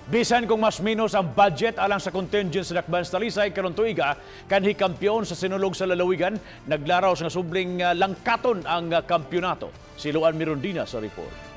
Bisan kung mas minus ang budget alang sa contingent sa Dakbayan sa Talisay karon tuiga kanhi kampiyon sa sinulog sa lalawigan naglaraw sa subling langkaton ang kampyonato. Si Luan Mirondina sa report.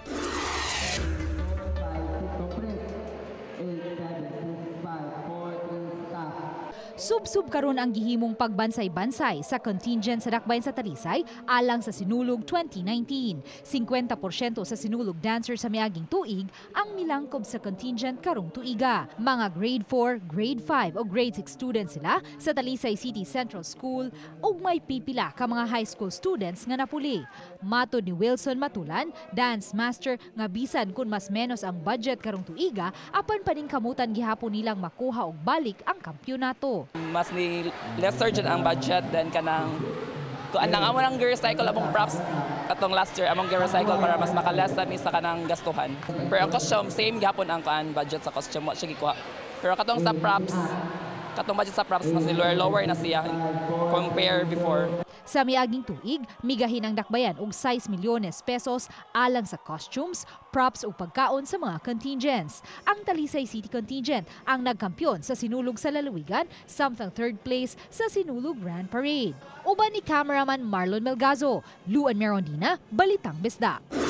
Sub-sub karon ang gihimong pagbansay-bansay sa contingent sa Dakbayan sa Talisay alang sa Sinulog 2019. 50% sa sinulog dancer sa miaging tuig ang milangkob sa contingent karong tuiga. Mga grade 4, grade 5 o grade 6 students sila sa Talisay City Central School ug may pipila ka mga high school students nga napuli. Matod ni Wilson Matulan, dance master, nga bisan kun mas menos ang budget karong tuiga, apan paningkamutan gihapon nilang makuha og balik ang kampyonato. Mas ni lesser dyan ang budget then kanang kuan lang amo nang recycle among props atong last year among recycle para mas makaless ni sa kanang gastuhan. Pero ang costume same gihapon ang kuan budget sa costume wa siya gikuha. Pero katong sa props katong budget sa props mas lower na siya compare before. Sa miaging tuig, migahin ang Dakbayan og 6 milyones pesos alang sa costumes, props ug pagkaon sa mga contingents. Ang Talisay City Contingent ang nagkampyon sa sinulog sa lalawigan, samtang third place sa sinulog Grand Parade. Uban ni cameraman Marlon Melgazo, Luan Mirondina, Balitang Bisdak.